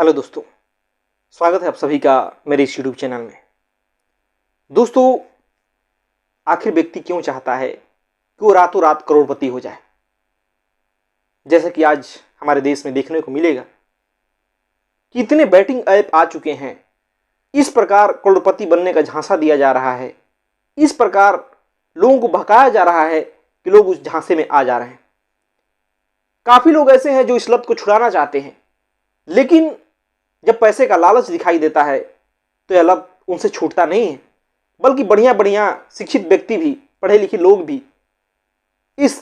Hello दोस्तों, स्वागत है आप सभी का मेरे इस यूट्यूब चैनल में। दोस्तों, आखिर व्यक्ति क्यों चाहता है कि वो रातों रात करोड़पति हो जाए? जैसा कि आज हमारे देश में देखने को मिलेगा कि इतने बैटिंग ऐप आ चुके हैं, इस प्रकार करोड़पति बनने का झांसा दिया जा रहा है, इस प्रकार लोगों को भड़काया जा रहा है कि लोग उस झांसे में आ जा रहे हैं। काफी लोग ऐसे हैं जो इस लत को छुड़ाना चाहते हैं, लेकिन जब पैसे का लालच दिखाई देता है तो यह लत उनसे छूटता नहीं है, बल्कि बढ़िया बढ़िया शिक्षित व्यक्ति भी, पढ़े लिखे लोग भी इस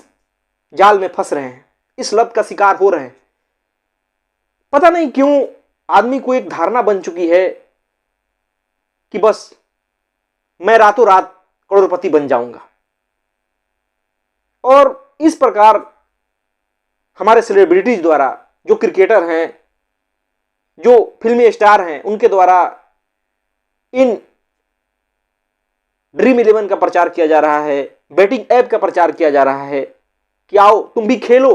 जाल में फंस रहे हैं, इस लत का शिकार हो रहे हैं। पता नहीं क्यों आदमी को एक धारणा बन चुकी है कि बस मैं रातों रात करोड़पति बन जाऊंगा, और इस प्रकार हमारे सेलिब्रिटीज द्वारा, जो क्रिकेटर हैं, जो फिल्मी स्टार हैं, उनके द्वारा इन ड्रीम 11 का प्रचार किया जा रहा है, बैटिंग ऐप का प्रचार किया जा रहा है कि आओ तुम भी खेलो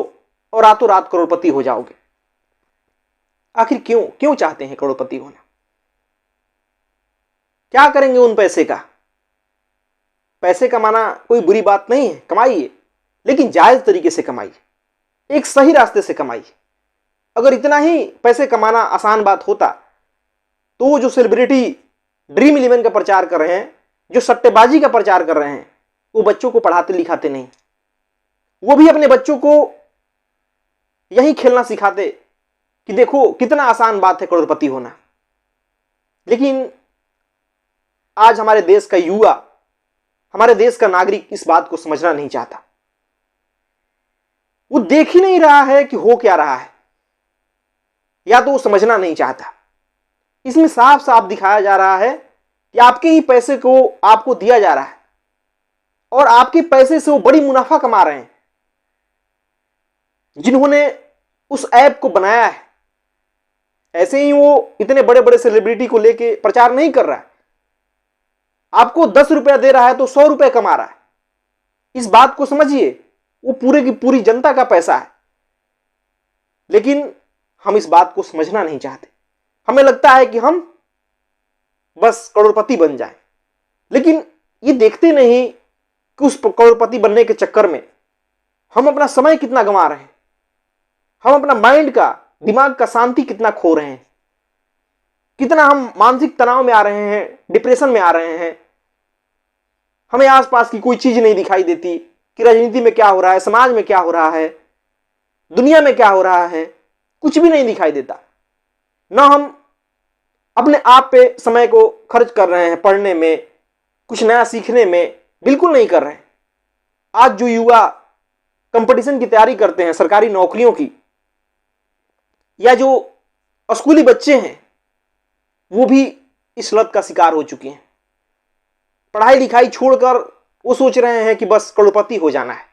और रातों रात करोड़पति हो जाओगे। आखिर क्यों क्यों चाहते हैं करोड़पति होना? क्या करेंगे उन पैसे का? पैसे कमाना कोई बुरी बात नहीं है, कमाइए, लेकिन जायज तरीके से कमाइए, एक सही रास्ते से कमाइए। अगर इतना ही पैसे कमाना आसान बात होता तो वो जो सेलिब्रिटी ड्रीम 11 का प्रचार कर रहे हैं, जो सट्टेबाजी का प्रचार कर रहे हैं, वो बच्चों को पढ़ाते लिखाते नहीं, वो भी अपने बच्चों को यही खेलना सिखाते कि देखो कितना आसान बात है करोड़पति होना। लेकिन आज हमारे देश का युवा, हमारे देश का नागरिक इस बात को समझना नहीं चाहता। वो देख ही नहीं रहा है कि हो क्या रहा है, या तो वो समझना नहीं चाहता। इसमें साफ साफ दिखाया जा रहा है कि आपके ही पैसे को आपको दिया जा रहा है और आपके पैसे से वो बड़ी मुनाफा कमा रहे हैं। जिन्होंने उस ऐप को बनाया है, ऐसे ही वो इतने बड़े बड़े सेलिब्रिटी को लेके प्रचार नहीं कर रहा है। आपको 10 रुपया दे रहा है तो 100 रुपए कमा रहा है। इस बात को समझिए, वो पूरे की पूरी जनता का पैसा है। लेकिन हम इस बात को समझना नहीं चाहते। हमें लगता है कि हम बस करोड़पति बन जाएं, लेकिन ये देखते नहीं कि उस करोड़पति बनने के चक्कर में हम अपना समय कितना गंवा रहे हैं, हम अपना माइंड का, दिमाग का शांति कितना खो रहे हैं, कितना हम मानसिक तनाव में आ रहे हैं, डिप्रेशन में आ रहे हैं। हमें आसपास की कोई चीज नहीं दिखाई देती कि राजनीति में क्या हो रहा है, समाज में क्या हो रहा है, दुनिया में क्या हो रहा है, कुछ भी नहीं दिखाई देता। ना हम अपने आप पे समय को खर्च कर रहे हैं, पढ़ने में, कुछ नया सीखने में बिल्कुल नहीं कर रहे हैं। आज जो युवा कंपटीशन की तैयारी करते हैं, सरकारी नौकरियों की, या जो स्कूली बच्चे हैं, वो भी इस लत का शिकार हो चुके हैं। पढ़ाई लिखाई छोड़कर वो सोच रहे हैं कि बस करोड़पति हो जाना है।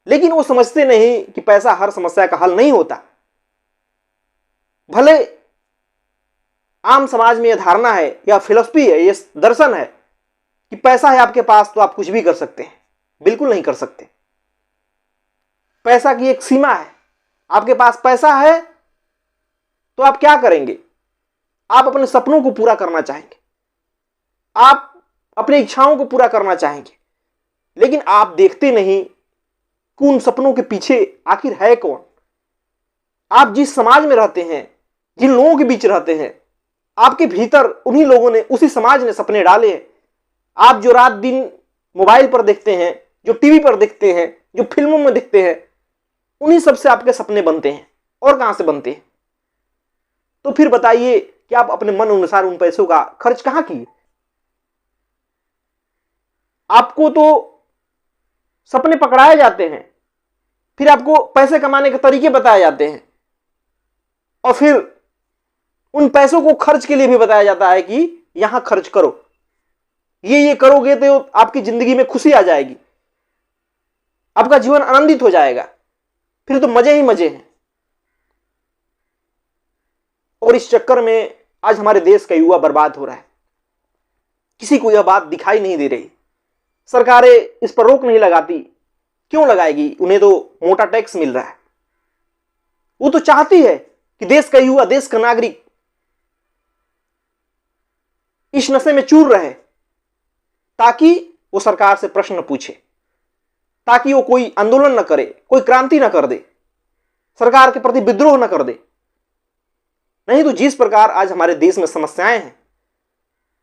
लेकिन वो समझते नहीं कि पैसा हर समस्या का हल नहीं होता। भले आम समाज में यह धारणा है, या फिलॉसफी है, यह दर्शन है कि पैसा है आपके पास तो आप कुछ भी कर सकते हैं। बिल्कुल नहीं कर सकते। पैसा की एक सीमा है। आपके पास पैसा है तो आप क्या करेंगे? आप अपने सपनों को पूरा करना चाहेंगे, आप अपनी इच्छाओं को पूरा करना चाहेंगे, लेकिन आप देखते नहीं कि उन सपनों के पीछे आखिर है कौन। आप जिस समाज में रहते हैं, जिन लोगों के बीच रहते हैं, आपके भीतर उन्हीं लोगों ने, उसी समाज ने सपने डाले हैं। आप जो रात दिन मोबाइल पर देखते हैं, जो टीवी पर देखते हैं, जो फिल्मों में देखते हैं, उन्हीं सबसे आपके सपने बनते हैं। और कहां से बनते हैं? तो फिर बताइए कि आप अपने मन अनुसार उन पैसों का खर्च कहां किए? आपको तो सपने पकड़ाए जाते हैं, फिर आपको पैसे कमाने के तरीके बताए जाते हैं, और फिर उन पैसों को खर्च के लिए भी बताया जाता है कि यहां खर्च करो, ये करोगे तो आपकी जिंदगी में खुशी आ जाएगी, आपका जीवन आनंदित हो जाएगा, फिर तो मजे ही मजे हैं। और इस चक्कर में आज हमारे देश का युवा बर्बाद हो रहा है। किसी को यह बात दिखाई नहीं दे रही। सरकारें इस पर रोक नहीं लगाती। क्यों लगाएगी? उन्हें तो मोटा टैक्स मिल रहा है। वो तो चाहती है कि देश का युवा, देश का नागरिक इस नशे में चूर रहे, ताकि वो सरकार से प्रश्न पूछे, ताकि वो कोई आंदोलन न करे, कोई क्रांति न कर दे, सरकार के प्रति विद्रोह न कर दे। नहीं तो जिस प्रकार आज हमारे देश में समस्याएं हैं,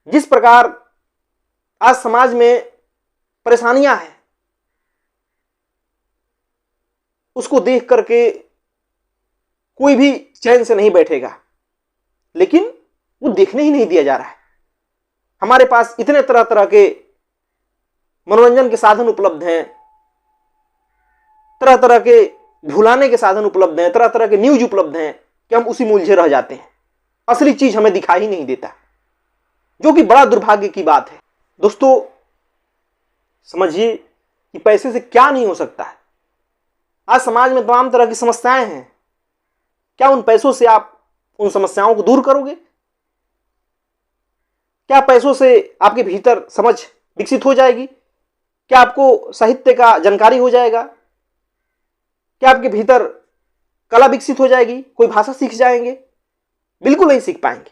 जिस प्रकार आज समाज में परेशानियां हैं, उसको देख करके कोई भी चैन से नहीं बैठेगा। लेकिन वो देखने ही नहीं दिया जा रहा है। हमारे पास इतने तरह तरह के मनोरंजन के साधन उपलब्ध हैं, तरह तरह के भुलाने के साधन उपलब्ध हैं, तरह तरह के न्यूज उपलब्ध हैं कि हम उसी में उलझे रह जाते हैं। असली चीज हमें दिखाई ही नहीं देता, जो कि बड़ा दुर्भाग्य की बात है। दोस्तों समझिए कि पैसे से क्या नहीं हो सकता है। आज समाज में तमाम तरह की समस्याएं हैं, क्या उन पैसों से आप उन समस्याओं को दूर करोगे? क्या पैसों से आपके भीतर समझ विकसित हो जाएगी? क्या आपको साहित्य का जानकारी हो जाएगा? क्या आपके भीतर कला विकसित हो जाएगी? कोई भाषा सीख जाएंगे? बिल्कुल नहीं सीख पाएंगे।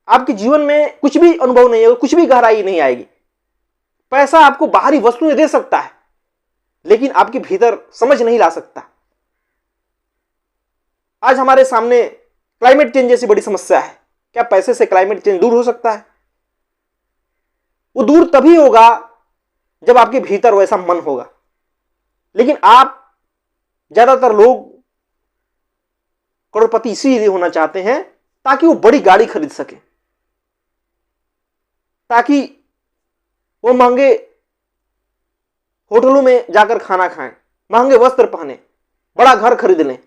आपके जीवन में कुछ भी अनुभव नहीं होगा, कुछ भी गहराई नहीं आएगी। पैसा आपको बाहरी वस्तुएं दे सकता है, लेकिन आपके भीतर समझ नहीं ला सकता। आज हमारे सामने क्लाइमेट चेंज जैसी बड़ी समस्या है। क्या पैसे से क्लाइमेट चेंज दूर हो सकता है? वो दूर तभी होगा जब आपके भीतर वैसा मन होगा। लेकिन आप, ज्यादातर लोग करोड़पति इसीलिए होना चाहते हैं ताकि वो बड़ी गाड़ी खरीद सके, ताकि वो महंगे होटलों में जाकर खाना खाएं, महंगे वस्त्र पहने, बड़ा घर खरीद लें,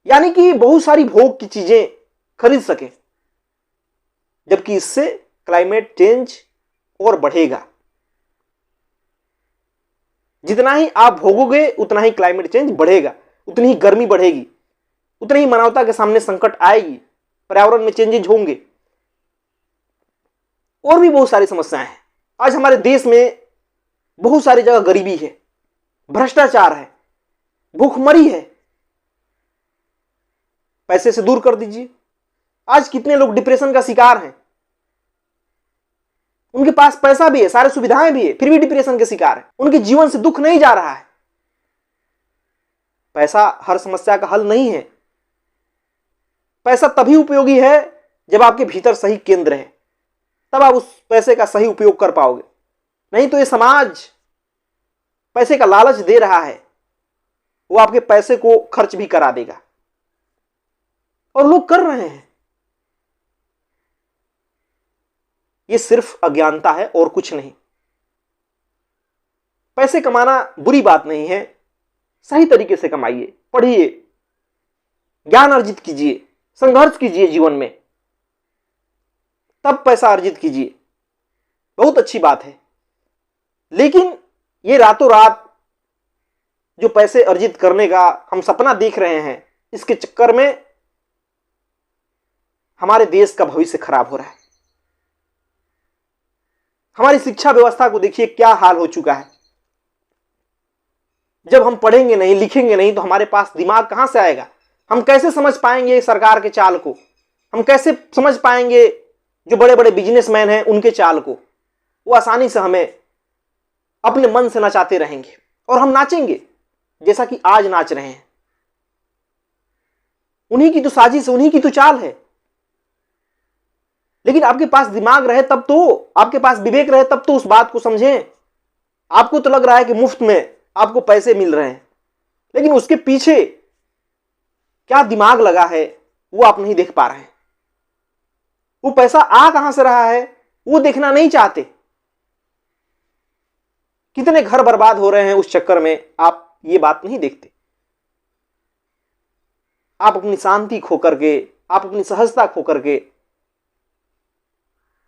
यानी कि बहुत सारी भोग की चीजें खरीद सके। जबकि इससे क्लाइमेट चेंज और बढ़ेगा। जितना ही आप भोगोगे उतना ही क्लाइमेट चेंज बढ़ेगा, उतनी ही गर्मी बढ़ेगी, उतनी ही मानवता के सामने संकट आएगी, पर्यावरण में चेंजेज होंगे, और भी बहुत सारी समस्याएं हैं। आज हमारे देश में बहुत सारी जगह गरीबी है, भ्रष्टाचार है, भूखमरी है। पैसे से दूर कर दीजिए। आज कितने लोग डिप्रेशन का शिकार हैं, उनके पास पैसा भी है, सारी सुविधाएं भी है, फिर भी डिप्रेशन के शिकार है। उनके जीवन से दुख नहीं जा रहा है। पैसा हर समस्या का हल नहीं है। पैसा तभी उपयोगी है जब आपके भीतर सही केंद्र है, तब आप उस पैसे का सही उपयोग कर पाओगे। नहीं तो ये समाज पैसे का लालच दे रहा है, वो आपके पैसे को खर्च भी करा देगा, और लोग कर रहे हैं। ये सिर्फ अज्ञानता है और कुछ नहीं। पैसे कमाना बुरी बात नहीं है, सही तरीके से कमाइए, पढ़िए, ज्ञान अर्जित कीजिए, संघर्ष कीजिए जीवन में, तब पैसा अर्जित कीजिए, बहुत अच्छी बात है। लेकिन ये रातों रात जो पैसे अर्जित करने का हम सपना देख रहे हैं, इसके चक्कर में हमारे देश का भविष्य खराब हो रहा है। हमारी शिक्षा व्यवस्था को देखिए क्या हाल हो चुका है। जब हम पढ़ेंगे नहीं, लिखेंगे नहीं, तो हमारे पास दिमाग कहां से आएगा? हम कैसे समझ पाएंगे सरकार के चाल को? हम कैसे समझ पाएंगे जो बड़े बड़े बिजनेसमैन हैं उनके चाल को? वो आसानी से हमें अपने मन से नचाते रहेंगे, और हम नाचेंगे जैसा कि आज नाच रहे हैं। उन्हीं की तो साजिश, उन्हीं की तो चाल है। लेकिन आपके पास दिमाग रहे तब तो, आपके पास विवेक रहे तब तो उस बात को समझें। आपको तो लग रहा है कि मुफ्त में आपको पैसे मिल रहे हैं, लेकिन उसके पीछे क्या दिमाग लगा है वो आप नहीं देख पा रहे हैं। वो पैसा आ कहां से रहा है वो देखना नहीं चाहते। कितने घर बर्बाद हो रहे हैं उस चक्कर में, आप ये बात नहीं देखते। आप अपनी शांति खो करके, आप अपनी सहजता खो करके,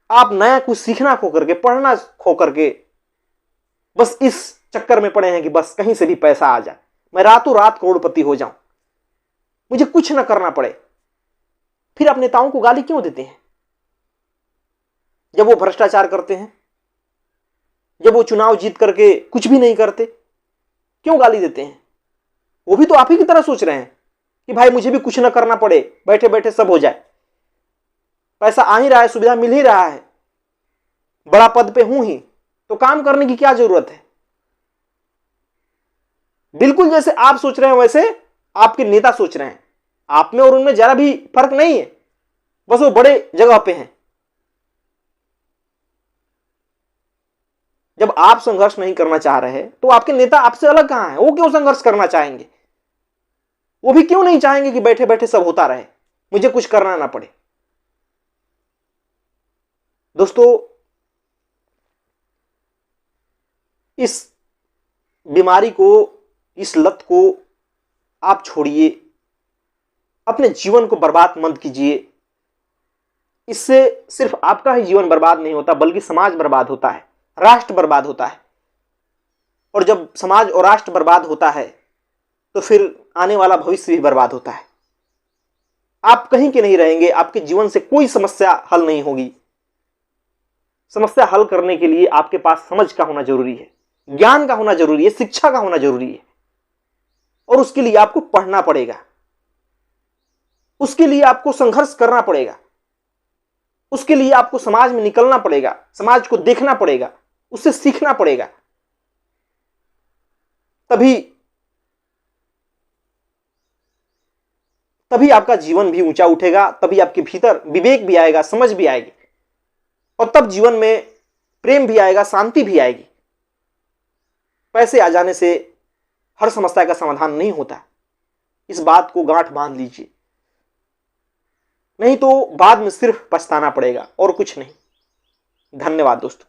आप नया कुछ सीखना खो करके, पढ़ना खो करके बस इस चक्कर में पड़े हैं कि बस कहीं से भी पैसा आ जाए, मैं रातों रात करोड़पति हो जाऊं, मुझे कुछ ना करना पड़े। फिर आप नेताओं को गाली क्यों देते हैं जब वो भ्रष्टाचार करते हैं, जब वो चुनाव जीत करके कुछ भी नहीं करते? क्यों गाली देते हैं? वो भी तो आप ही की तरह सोच रहे हैं। कि भाई मुझे भी कुछ ना करना पड़े, बैठे बैठे सब हो जाए, पैसा आ ही रहा है, सुविधा मिल ही रहा है, बड़ा पद पे हूं ही, तो काम करने की क्या जरूरत है। बिल्कुल जैसे आप सोच रहे हैं वैसे आपके नेता सोच रहे हैं। आप में और उनमें जरा भी फर्क नहीं है, बस वो बड़े जगह पे हैं। जब आप संघर्ष नहीं करना चाह रहे तो आपके नेता आपसे अलग कहां है, वो क्यों संघर्ष करना चाहेंगे। वो भी क्यों नहीं चाहेंगे कि बैठे बैठे सब होता रहे, मुझे कुछ करना ना पड़े। दोस्तों, इस बीमारी को, इस लत को आप छोड़िए, अपने जीवन को बर्बाद मत कीजिए। इससे सिर्फ आपका ही जीवन बर्बाद नहीं होता, बल्कि समाज बर्बाद होता है, राष्ट्र बर्बाद होता है। और जब समाज और राष्ट्र बर्बाद होता है तो फिर आने वाला भविष्य भी बर्बाद होता है। आप कहीं के नहीं रहेंगे, आपके जीवन से कोई समस्या हल नहीं होगी। समस्या हल करने के लिए आपके पास समझ का होना जरूरी है, ज्ञान का होना जरूरी है, शिक्षा का होना जरूरी है। और उसके लिए आपको पढ़ना पड़ेगा, उसके लिए आपको संघर्ष करना पड़ेगा, उसके लिए आपको समाज में निकलना पड़ेगा, समाज को देखना पड़ेगा, उससे सीखना पड़ेगा। तभी आपका जीवन भी ऊंचा उठेगा, तभी आपके भीतर विवेक भी आएगा, समझ भी आएगी, और तब जीवन में प्रेम भी आएगा, शांति भी आएगी। पैसे आ जाने से हर समस्या का समाधान नहीं होता, इस बात को गांठ बांध लीजिए, नहीं तो बाद में सिर्फ पछताना पड़ेगा और कुछ नहीं। धन्यवाद दोस्तों।